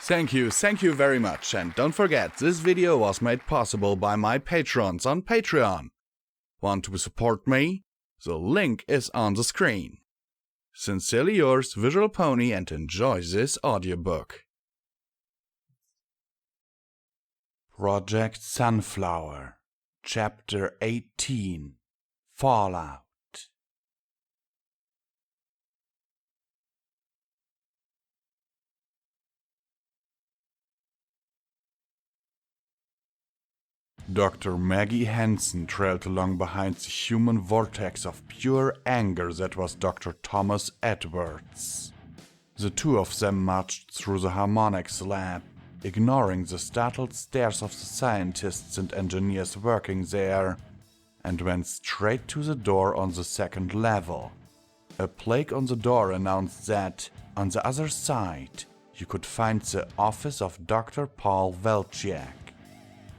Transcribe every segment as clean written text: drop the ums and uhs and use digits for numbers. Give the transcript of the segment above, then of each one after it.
Thank you very much, and don't forget, this video was made possible by my patrons on Patreon. Want to support me? The link is on the screen. Sincerely yours, Visual Pony, and enjoy this audiobook. Project Sunflower, Chapter 18, Fallout. Dr. Maggie Hansen trailed along behind the human vortex of pure anger that was Dr. Thomas Edwards. The two of them marched through the harmonics lab, ignoring the startled stares of the scientists and engineers working there, and went straight to the door on the second level. A plaque on the door announced that, on the other side, you could find the office of Dr. Paul Velchiak.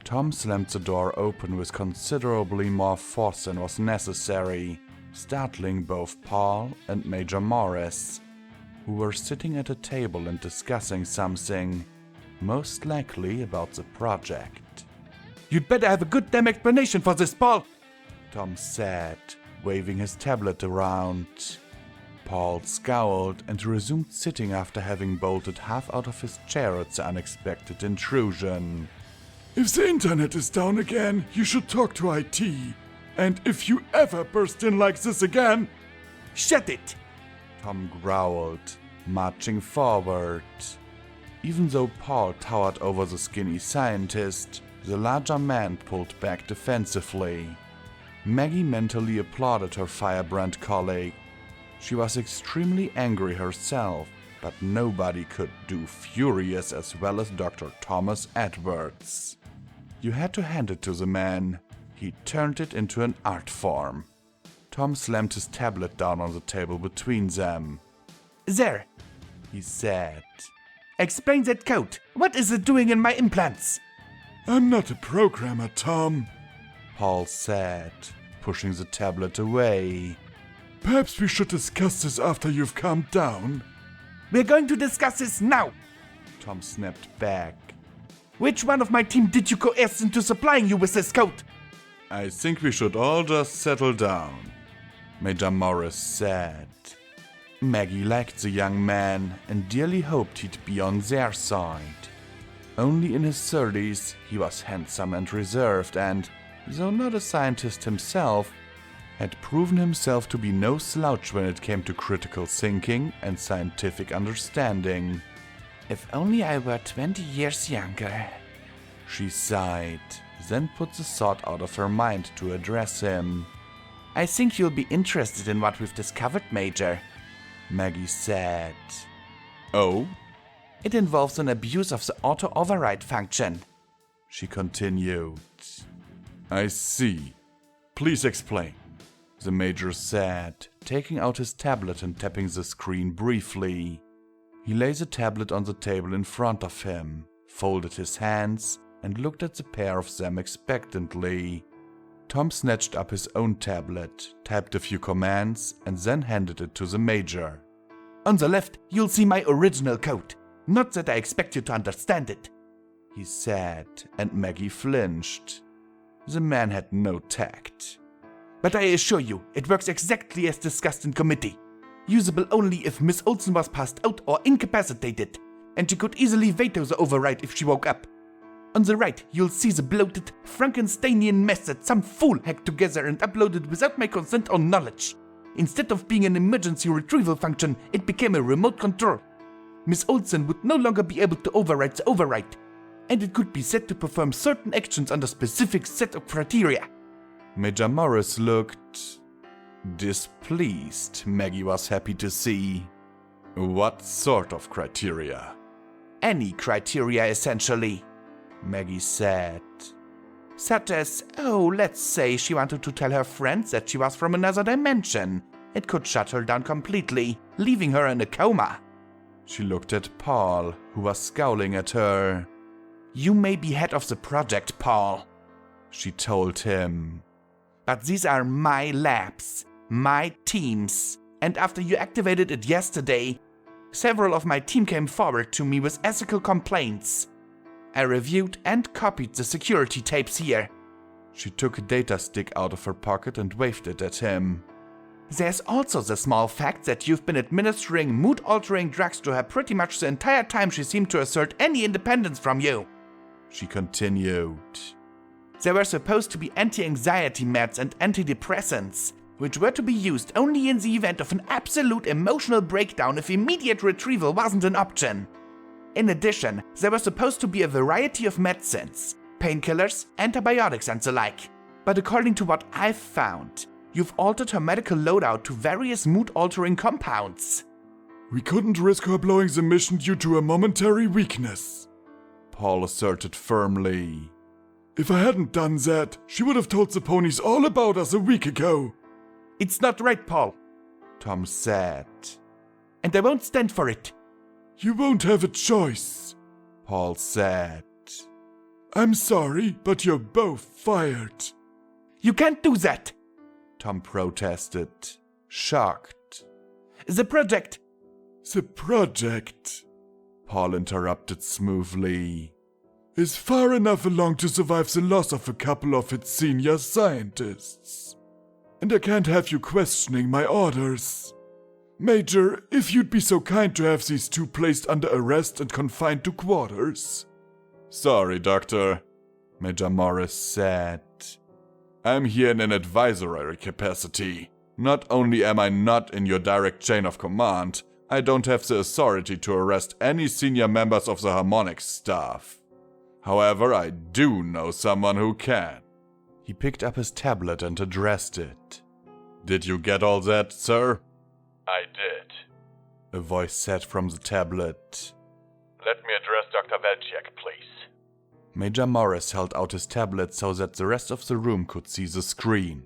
Tom slammed the door open with considerably more force than was necessary, startling both Paul and Major Morris, who were sitting at a table and discussing something, most likely about the project. "You'd better have a good damn explanation for this, Paul," Tom said, waving his tablet around. Paul scowled and resumed sitting after having bolted half out of his chair at the unexpected intrusion. "If the internet is down again, you should talk to IT. And if you ever burst in like this again..." "Shut it!" Tom growled, marching forward. Even though Paul towered over the skinny scientist, the larger man pulled back defensively. Maggie mentally applauded her firebrand colleague. She was extremely angry herself, but nobody could do furious as well as Dr. Thomas Edwards. You had to hand it to the man. He turned it into an art form. Tom slammed his tablet down on the table between them. "There," he said. "Explain that code. What is it doing in my implants?" "I'm not a programmer, Tom," Paul said, pushing the tablet away. "Perhaps we should discuss this after you've calmed down." "We're going to discuss this now," Tom snapped back. "Which one of my team did you coerce into supplying you with this code?" "I think we should all just settle down," Major Morris said. Maggie liked the young man and dearly hoped he'd be on their side. Only in his 30s, he was handsome and reserved and, though not a scientist himself, had proven himself to be no slouch when it came to critical thinking and scientific understanding. "If only I were 20 years younger," she sighed, then put the thought out of her mind to address him. "I think you'll be interested in what we've discovered, Major," Maggie said. "Oh?" "It involves an abuse of the auto-override function," she continued. "I see. Please explain," the Major said, taking out his tablet and tapping the screen briefly. He laid the tablet on the table in front of him, folded his hands, and looked at the pair of them expectantly. Tom snatched up his own tablet, typed a few commands, and then handed it to the Major. "On the left, you'll see my original code. Not that I expect you to understand it," he said, and Maggie flinched. The man had no tact. "But I assure you, it works exactly as discussed in committee. Usable only if Miss Olsen was passed out or incapacitated, and she could easily veto the override if she woke up. On the right, you'll see the bloated, Frankensteinian mess that some fool hacked together and uploaded without my consent or knowledge. Instead of being an emergency retrieval function, it became a remote control. Miss Olsen would no longer be able to override the override, and it could be set to perform certain actions under a specific set of criteria." Major Morris looked displeased, Maggie was happy to see. "What sort of criteria?" "Any criteria, essentially," Maggie said. "Such as, let's say she wanted to tell her friends that she was from another dimension. It could shut her down completely, leaving her in a coma." She looked at Paul, who was scowling at her. "You may be head of the project, Paul," she told him. "But these are my labs, my teams, and after you activated it yesterday, Several of my team came forward to me with ethical complaints. I reviewed and copied the security tapes here. She took a data stick out of her pocket and waved it at him. There's also the small fact that you've been administering mood-altering drugs to her pretty much the entire time she seemed to assert any independence from you. She continued. They were supposed to be anti-anxiety meds and antidepressants, which were to be used only in the event of an absolute emotional breakdown if immediate retrieval wasn't an option. In addition, there were supposed to be a variety of medicines, painkillers, antibiotics and the like. But according to what I've found, you've altered her medical loadout to various mood-altering compounds. We couldn't risk her blowing the mission due to a momentary weakness, Paul asserted firmly. If I hadn't done that, she would have told the ponies all about us a week ago. It's not right, Paul, Tom said. And I won't stand for it. You won't have a choice, Paul said. I'm sorry, but you're both fired. You can't do that, Tom protested, shocked. The project, Paul interrupted smoothly, is far enough along to survive the loss of a couple of its senior scientists. And I can't have you questioning my orders. Major, if you'd be so kind to have these two placed under arrest and confined to quarters. Sorry, Doctor, Major Morris said. I'm here in an advisory capacity. Not only am I not in your direct chain of command, I don't have the authority to arrest any senior members of the Harmonics staff. However, I do know someone who can. He picked up his tablet and addressed it. Did you get all that, sir? I did, a voice said from the tablet. Let me address Dr. Velchek, please. Major Morris held out his tablet so that the rest of the room could see the screen.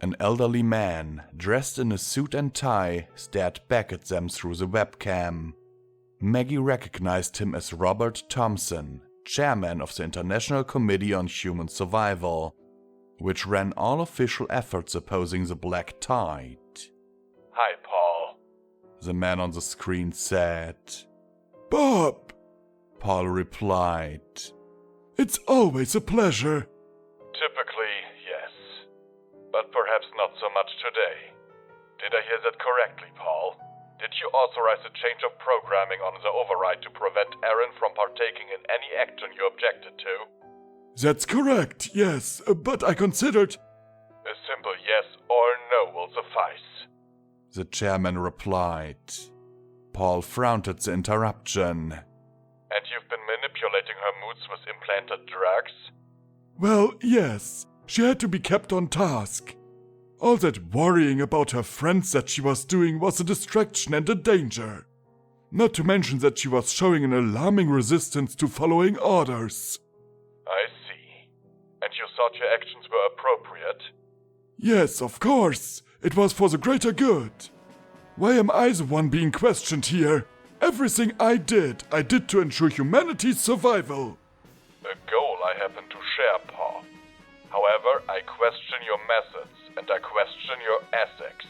An elderly man, dressed in a suit and tie, stared back at them through the webcam. Maggie recognized him as Robert Thompson, chairman of the International Committee on Human Survival, which ran all official efforts opposing the Black Tide. Hi, Paul, the man on the screen said. Bob, Paul replied. It's always a pleasure. Typically, yes. But perhaps not so much today. Did I hear that correctly, Paul? Did you authorize a change of programming on the override to prevent Aaron from partaking in any action you objected to? That's correct, yes, but I considered... A simple yes or no will suffice, the chairman replied. Paul frowned at the interruption. And you've been manipulating her moods with implanted drugs? Well, yes. She had to be kept on task. All that worrying about her friends that she was doing was a distraction and a danger. Not to mention that she was showing an alarming resistance to following orders. I see. And you thought your actions were appropriate? Yes, of course. It was for the greater good. Why am I the one being questioned here? Everything I did to ensure humanity's survival. A goal I happen to share, Paul. However, I question your methods, and I question your ethics.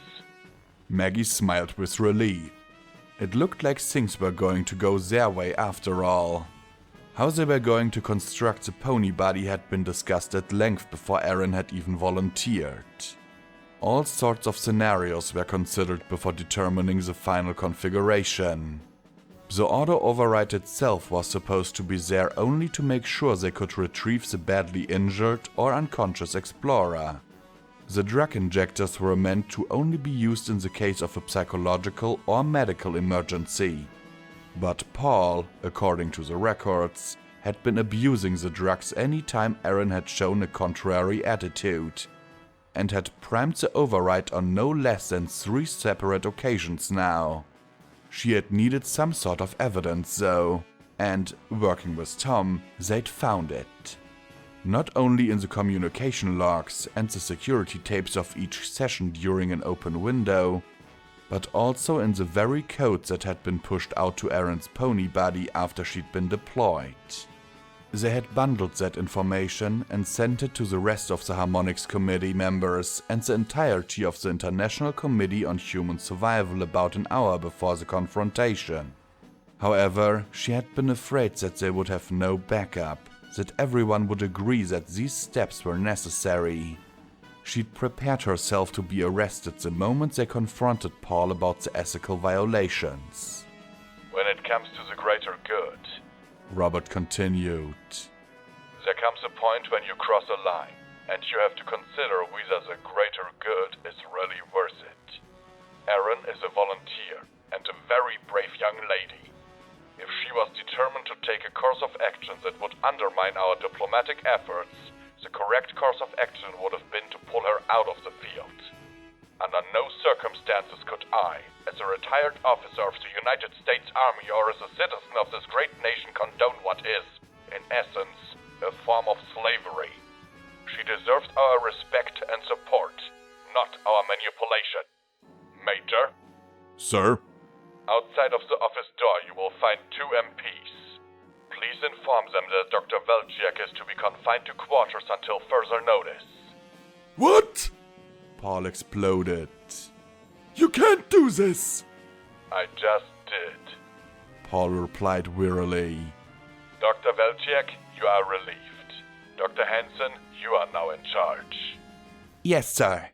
Maggie smiled with relief. It looked like things were going to go their way after all. How they were going to construct the pony body had been discussed at length before Aaron had even volunteered. All sorts of scenarios were considered before determining the final configuration. The auto override itself was supposed to be there only to make sure they could retrieve the badly injured or unconscious explorer. The drug injectors were meant to only be used in the case of a psychological or medical emergency. But Paul, according to the records, had been abusing the drugs any time Aaron had shown a contrary attitude, and had primed the override on no less than 3 separate occasions now. She had needed some sort of evidence though, and, working with Tom, they'd found it. Not only in the communication logs and the security tapes of each session during an open window, but also in the very codes that had been pushed out to Aaron's pony body after she'd been deployed. They had bundled that information and sent it to the rest of the Harmonics Committee members and the entirety of the International Committee on Human Survival about an hour before the confrontation. However, she had been afraid that they would have no backup, that everyone would agree that these steps were necessary. She'd prepared herself to be arrested the moment they confronted Paul about the ethical violations. When it comes to the greater good, Robert continued, there comes a point when you cross a line, and you have to consider whether the greater good is really worth it. Erin is a volunteer and a very brave young lady. If she was determined to take a course of action that would undermine our diplomatic efforts, the correct course of action would have been to pull her out of the field. Under no circumstances could I, as a retired officer of the United States Army or as a citizen of this great nation, condone what is, in essence, a form of slavery. She deserves our respect and support, not our manipulation. Major? Sir? Outside of the office door you will find 2 MPs. Please inform them that Dr. Velchiak is to be confined to quarters until further notice. What? Paul exploded. You can't do this! I just did. Paul replied wearily. Dr. Velchiak, you are relieved. Dr. Hansen, you are now in charge. Yes, sir,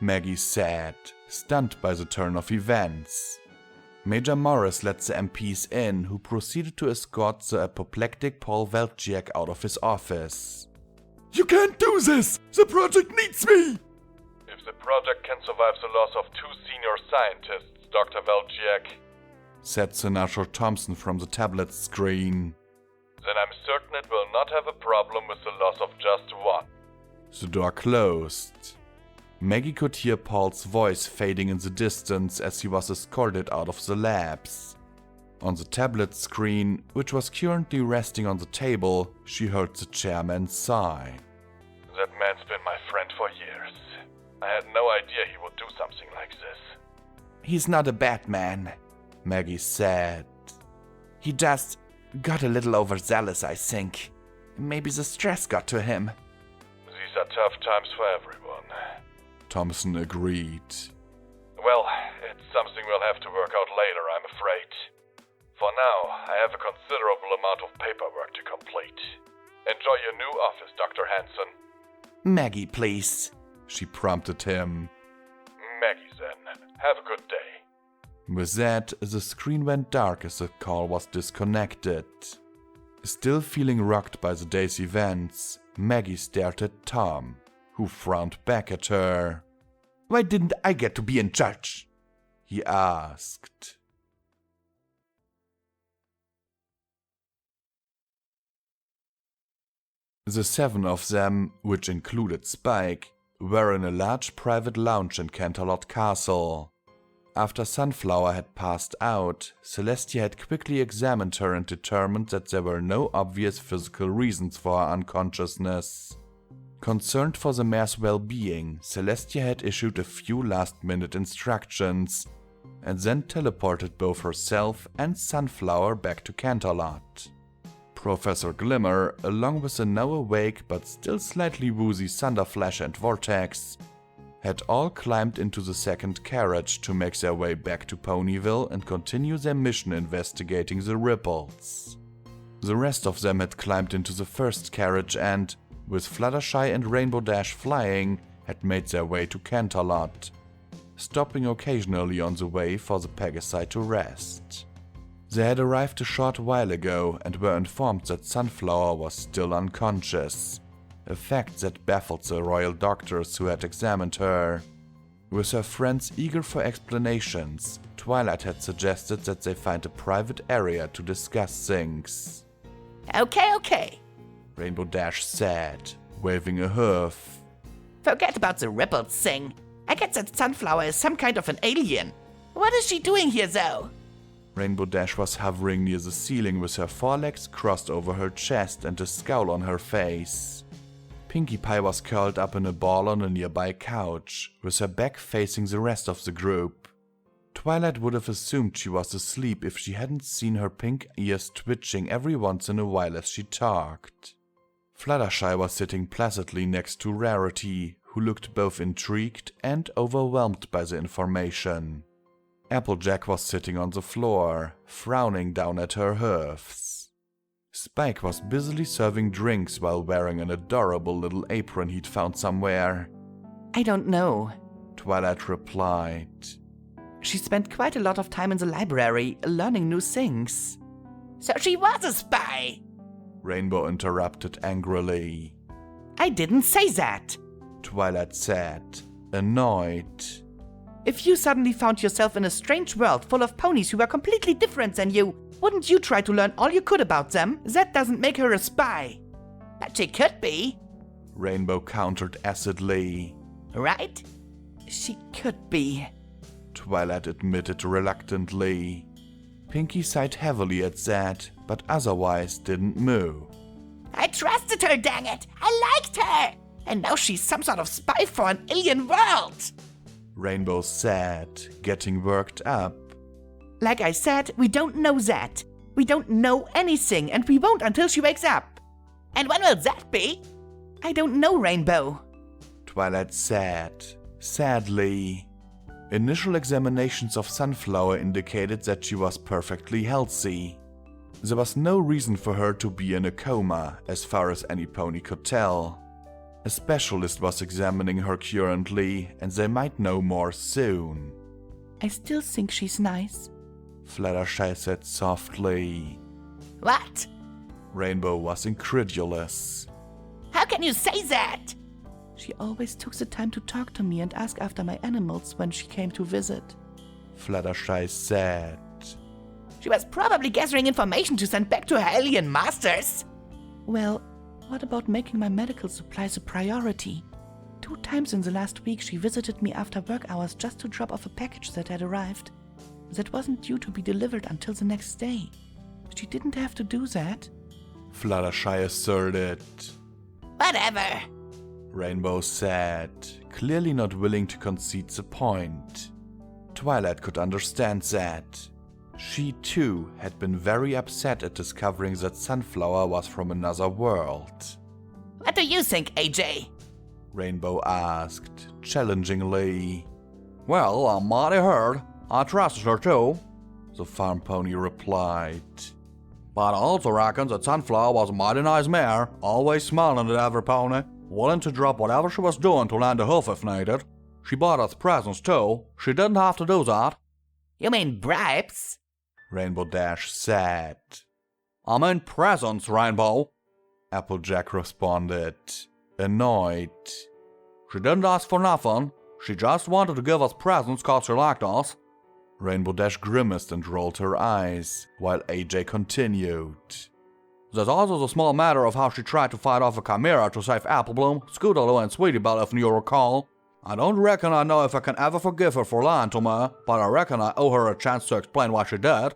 Maggie said, stunned by the turn of events. Major Morris let the MPs in, who proceeded to escort the apoplectic Paul Velchiak out of his office. You can't do this! The project needs me! If the project can survive the loss of 2 senior scientists, Dr. Velchiak, said Senator Thompson from the tablet screen, then I'm certain it will not have a problem with the loss of just 1. The door closed. Maggie could hear Paul's voice fading in the distance as he was escorted out of the labs. On the tablet screen, which was currently resting on the table, she heard the chairman sigh. That man's been my friend for years. I had no idea he would do something like this. He's not a bad man, Maggie said. He just got a little overzealous, I think. Maybe the stress got to him. These are tough times for everyone. Thompson agreed. Well, it's something we'll have to work out later, I'm afraid. For now, I have a considerable amount of paperwork to complete. Enjoy your new office, Dr. Hansen. Maggie, please, she prompted him. Maggie, then. Have a good day. With that, the screen went dark as the call was disconnected. Still feeling rocked by the day's events, Maggie stared at Tom, who frowned back at her. Why didn't I get to be in charge? He asked. The 7 of them, which included Spike, were in a large private lounge in Canterlot Castle. After Sunflower had passed out, Celestia had quickly examined her and determined that there were no obvious physical reasons for her unconsciousness. Concerned for the mare's well-being, Celestia had issued a few last-minute instructions, and then teleported both herself and Sunflower back to Canterlot. Professor Glimmer, along with the now awake but still slightly woozy Thunderflash and Vortex, had all climbed into the second carriage to make their way back to Ponyville and continue their mission investigating the ripples. The rest of them had climbed into the first carriage and, with Fluttershy and Rainbow Dash flying, had made their way to Canterlot, stopping occasionally on the way for the Pegasi to rest. They had arrived a short while ago and were informed that Sunflower was still unconscious, a fact that baffled the royal doctors who had examined her. With her friends eager for explanations, Twilight had suggested that they find a private area to discuss things. Okay. Rainbow Dash said, waving a hoof. Forget about the ripples thing. I get that Sunflower is some kind of an alien. What is she doing here, though? Rainbow Dash was hovering near the ceiling with her forelegs crossed over her chest and a scowl on her face. Pinkie Pie was curled up in a ball on a nearby couch, with her back facing the rest of the group. Twilight would have assumed she was asleep if she hadn't seen her pink ears twitching every once in a while as she talked. Fluttershy was sitting placidly next to Rarity, who looked both intrigued and overwhelmed by the information. Applejack was sitting on the floor, frowning down at her hoofs. Spike was busily serving drinks while wearing an adorable little apron he'd found somewhere. I don't know. Twilight replied. She spent quite a lot of time in the library, learning new things. So she was a spy! Rainbow interrupted angrily. I didn't say that! Twilight said, annoyed. If you suddenly found yourself in a strange world full of ponies who were completely different than you, wouldn't you try to learn all you could about them? That doesn't make her a spy. But she could be. Rainbow countered acidly. Right? She could be. Twilight admitted reluctantly. Pinkie sighed heavily at that, but otherwise didn't move. I trusted her, dang it! I liked her! And now she's some sort of spy for an alien world! Rainbow said, getting worked up. Like I said, we don't know that. We don't know anything, and we won't until she wakes up. And when will that be? I don't know, Rainbow. Twilight said, sadly. Initial examinations of Sunflower indicated that she was perfectly healthy. There was no reason for her to be in a coma, as far as any pony could tell. A specialist was examining her currently, and they might know more soon. I still think she's nice, Fluttershy said softly. What? Rainbow was incredulous. How can you say that? She always took the time to talk to me and ask after my animals when she came to visit. Fluttershy said. She was probably gathering information to send back to her alien masters. Well, what about making my medical supplies a priority? 2 times in the last week she visited me after work hours just to drop off a package that had arrived. That wasn't due to be delivered until the next day. She didn't have to do that. Fluttershy asserted. Whatever, Rainbow said, clearly not willing to concede the point. Twilight could understand that. She too had been very upset at discovering that Sunflower was from another world. What do you think, AJ? Rainbow asked, challengingly. Well, I'm mighty hurt. I trusted her too, the farm pony replied. But I also reckon that Sunflower was a mighty nice mare, always smiling at every pony, willing to drop whatever she was doing to lend a hoof if needed. She bought us presents too. She didn't have to do that. You mean bribes? Rainbow Dash said. I mean presents, Rainbow, Applejack responded, annoyed. She didn't ask for nothing. She just wanted to give us presents cause she liked us. Rainbow Dash grimaced and rolled her eyes, while AJ continued. There's also the small matter of how she tried to fight off a chimera to save Applebloom, Scootaloo, and Sweetie Belle if you recall. I don't reckon I know if I can ever forgive her for lying to me, but I reckon I owe her a chance to explain why she did.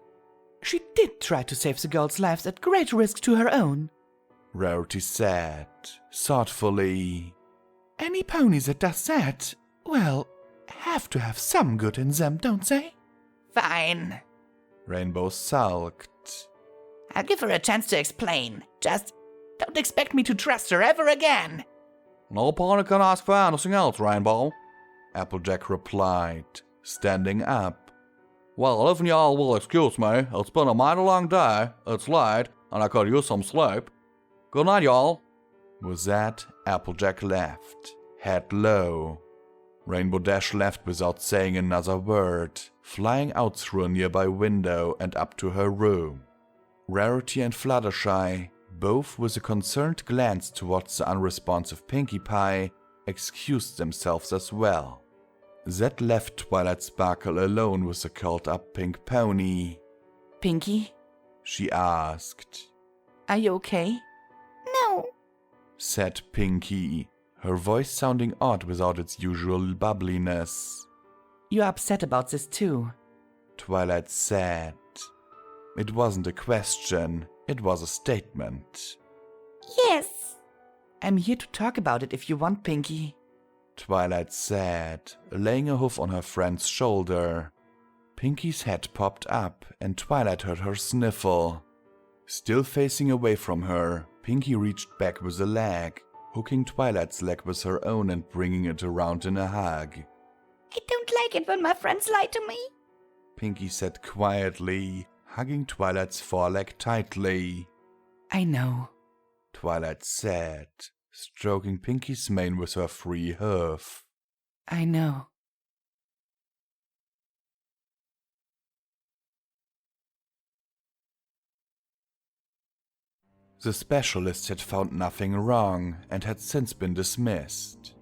She did try to save the girls' lives at great risk to her own, Rarity said, thoughtfully. Any pony that does that, well, have to have some good in them, don't they? Fine. Rainbow sulked. I'll give her a chance to explain. Just don't expect me to trust her ever again. No pony can ask for anything else, Rainbow, Applejack replied, standing up. Well, if y'all will excuse me, it's been a mighty long day, it's late, and I could use some sleep. Good night, y'all. With that, Applejack left, head low. Rainbow Dash left without saying another word, flying out through a nearby window and up to her room. Rarity and Fluttershy, both with a concerned glance towards the unresponsive Pinkie Pie, excused themselves as well. That left Twilight Sparkle alone with the curled-up pink pony. Pinkie, She asked. are you okay? No. Said Pinkie, her voice sounding odd without its usual bubbliness. You're upset about this too. Twilight said. It wasn't a question, it was a statement. Yes. I'm here to talk about it if you want, Pinkie. Twilight said, laying a hoof on her friend's shoulder. Pinky's head popped up, and Twilight heard her sniffle. Still facing away from her, Pinky reached back with a leg, hooking Twilight's leg with her own and bringing it around in a hug. I don't like it when my friends lie to me. Pinky said quietly, hugging Twilight's foreleg tightly. I know, Twilight said, stroking Pinky's mane with her free hoof. I know. The specialist had found nothing wrong and had since been dismissed.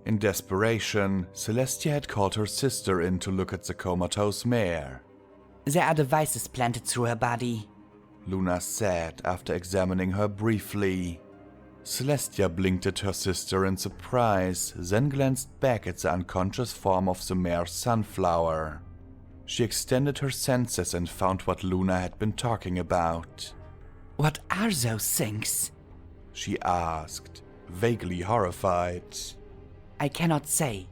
In desperation, Celestia had called her sister in to look at the comatose mare. There are devices planted through her body, Luna said after examining her briefly. Celestia blinked at her sister in surprise, then glanced back at the unconscious form of the mare's sunflower. She extended her senses and found what Luna had been talking about. What are those things? She asked, vaguely horrified. I cannot say,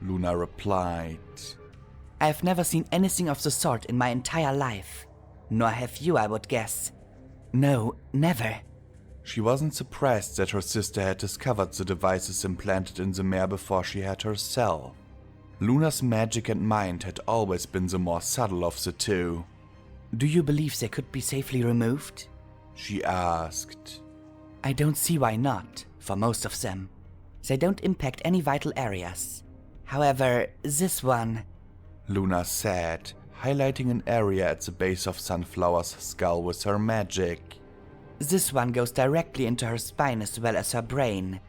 Luna replied. I have never seen anything of the sort in my entire life. Nor have you, I would guess. No, never. She wasn't surprised that her sister had discovered the devices implanted in the mare before she had herself. Luna's magic and mind had always been the more subtle of the two. Do you believe they could be safely removed? She asked. I don't see why not, for most of them. They don't impact any vital areas. However, this one, Luna said, highlighting an area at the base of Sunflower's skull with her magic. This one goes directly into her spine as well as her brain.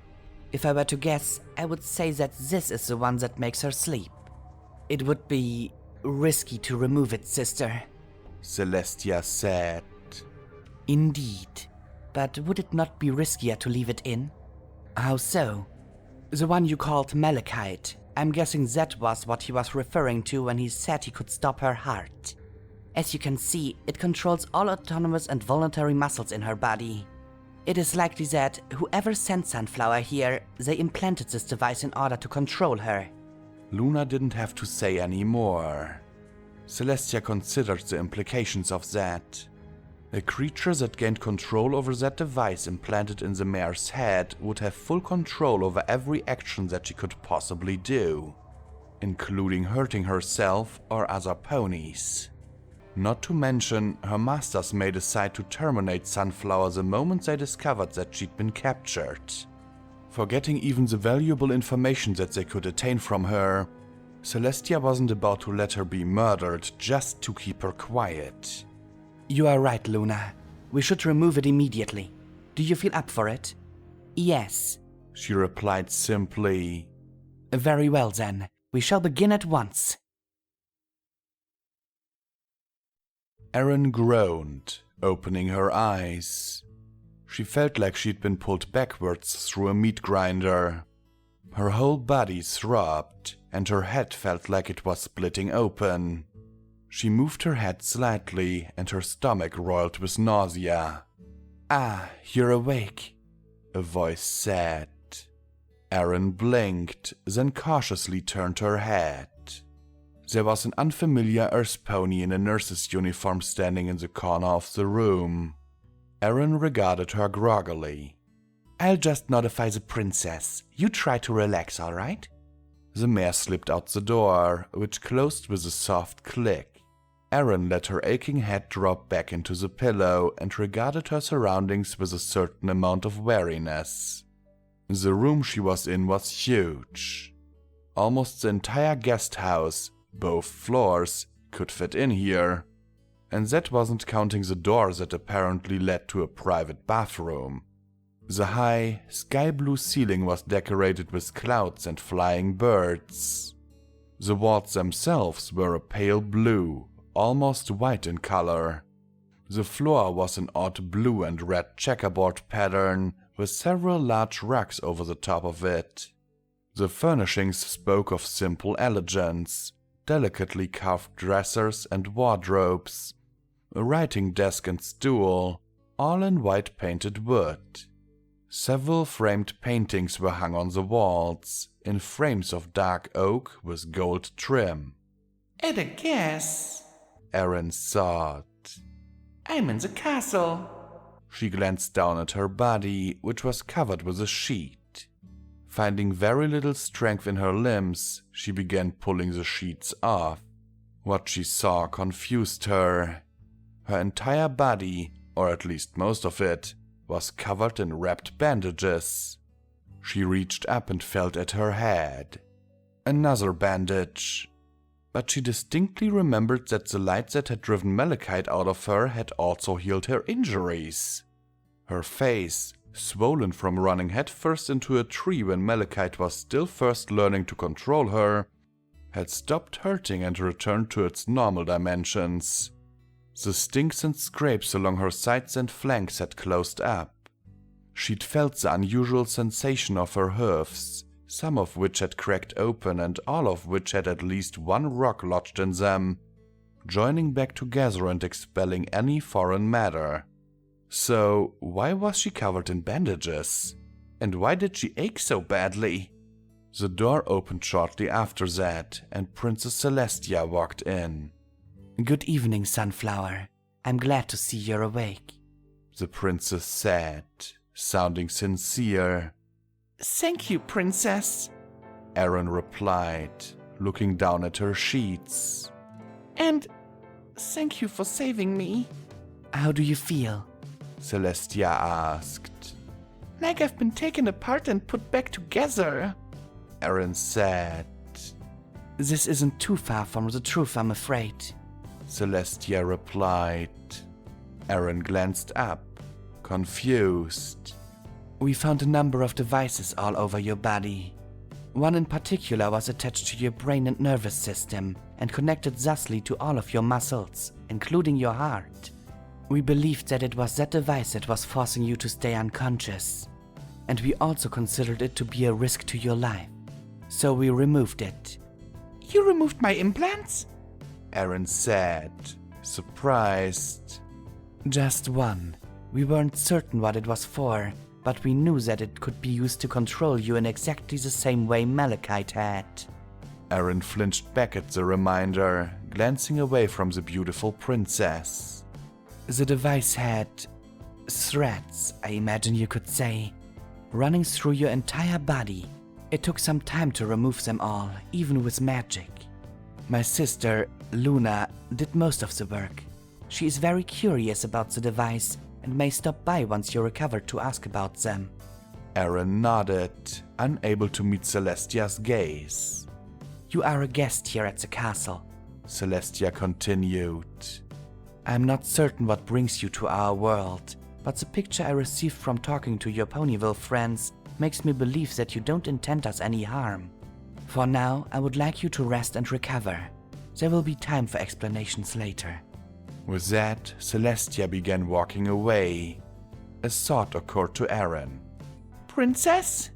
If I were to guess, I would say that this is the one that makes her sleep. It would be risky to remove it, sister, Celestia said. Indeed. But would it not be riskier to leave it in? How so? The one you called Malachite. I'm guessing that was what he was referring to when he said he could stop her heart. As you can see, it controls all autonomous and voluntary muscles in her body. It is likely that whoever sent Sunflower here, they implanted this device in order to control her. Luna didn't have to say any more. Celestia considered the implications of that. A creature that gained control over that device implanted in the mare's head would have full control over every action that she could possibly do, including hurting herself or other ponies. Not to mention, her masters may decide to terminate Sunflower the moment they discovered that she'd been captured. Forgetting even the valuable information that they could attain from her, Celestia wasn't about to let her be murdered just to keep her quiet. You are right, Luna. We should remove it immediately. Do you feel up for it? Yes, she replied simply. Very well then. We shall begin at once. Erin groaned, opening her eyes. She felt like she'd been pulled backwards through a meat grinder. Her whole body throbbed, and her head felt like it was splitting open. She moved her head slightly, and her stomach roiled with nausea. Ah, you're awake, a voice said. Erin blinked, then cautiously turned her head. There was an unfamiliar Earth pony in a nurse's uniform standing in the corner of the room. Erin regarded her groggily. I'll just notify the princess. You try to relax, all right? The mare slipped out the door, which closed with a soft click. Erin let her aching head drop back into the pillow and regarded her surroundings with a certain amount of wariness. The room she was in was huge. Almost the entire guest house, both floors, could fit in here. And that wasn't counting the door that apparently led to a private bathroom. The high, sky-blue ceiling was decorated with clouds and flying birds. The walls themselves were a pale blue, almost white in color. The floor was an odd blue and red checkerboard pattern with several large rugs over the top of it. The furnishings spoke of simple elegance, delicately carved dressers and wardrobes, a writing desk and stool, all in white painted wood. Several framed paintings were hung on the walls, in frames of dark oak with gold trim. At a guess. Erin thought. I'm in the castle. She glanced down at her body, which was covered with a sheet. Finding very little strength in her limbs, she began pulling the sheets off. What she saw confused her. Her entire body, or at least most of it, was covered in wrapped bandages. She reached up and felt at her head. Another bandage. But she distinctly remembered that the light that had driven Malachite out of her had also healed her injuries. Her face, swollen from running headfirst into a tree when Malachite was still first learning to control her, had stopped hurting and returned to its normal dimensions. The stinks and scrapes along her sides and flanks had closed up. She'd felt the unusual sensation of her hooves, some of which had cracked open and all of which had at least one rock lodged in them, joining back together and expelling any foreign matter. So, why was she covered in bandages? And why did she ache so badly? The door opened shortly after that, and Princess Celestia walked in. Good evening, Sunflower. I'm glad to see you're awake. The princess said, sounding sincere. Thank you, Princess. Erin replied, looking down at her sheets. And thank you for saving me. How do you feel? Celestia asked. Like I've been taken apart and put back together. Erin said. This isn't too far from the truth, I'm afraid. Celestia replied. Erin glanced up, confused. We found a number of devices all over your body. One in particular was attached to your brain and nervous system and connected thusly to all of your muscles, including your heart. We believed that it was that device that was forcing you to stay unconscious, and we also considered it to be a risk to your life. So we removed it. You removed my implants? Erin said, surprised. Just one. We weren't certain what it was for, but we knew that it could be used to control you in exactly the same way Malachite had. Erin flinched back at the reminder, glancing away from the beautiful princess. The device had threads, I imagine you could say, running through your entire body. It took some time to remove them all, even with magic. My sister, Luna, did most of the work. She is very curious about the device and may stop by once you're recovered to ask about them. Erin nodded, unable to meet Celestia's gaze. You are a guest here at the castle, Celestia continued. I'm not certain what brings you to our world, but the picture I received from talking to your Pony&Wolf friends makes me believe that you don't intend us any harm. For now, I would like you to rest and recover. There will be time for explanations later. With that, Celestia began walking away. A thought occurred to Erin. Princess?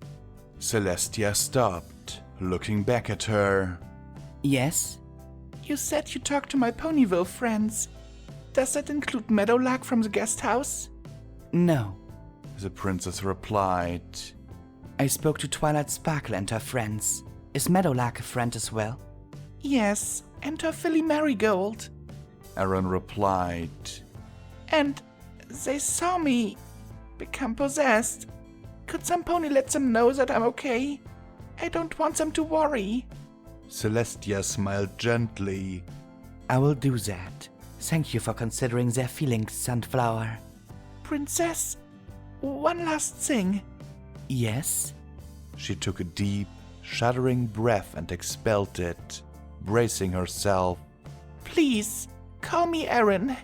Celestia stopped, looking back at her. Yes? You said you talked to my Pony&Wolf friends. Does that include Meadowlark from the guest house? No. The princess replied. I spoke to Twilight Sparkle and her friends. Is Meadowlark a friend as well? Yes, and her filly Marigold. Erin replied. And they saw me become possessed. Could some pony let them know that I'm okay? I don't want them to worry. Celestia smiled gently. I will do that. Thank you for considering their feelings, Sunflower. Princess, one last thing. Yes? She took a deep, shuddering breath and expelled it, bracing herself. Please, call me Erin.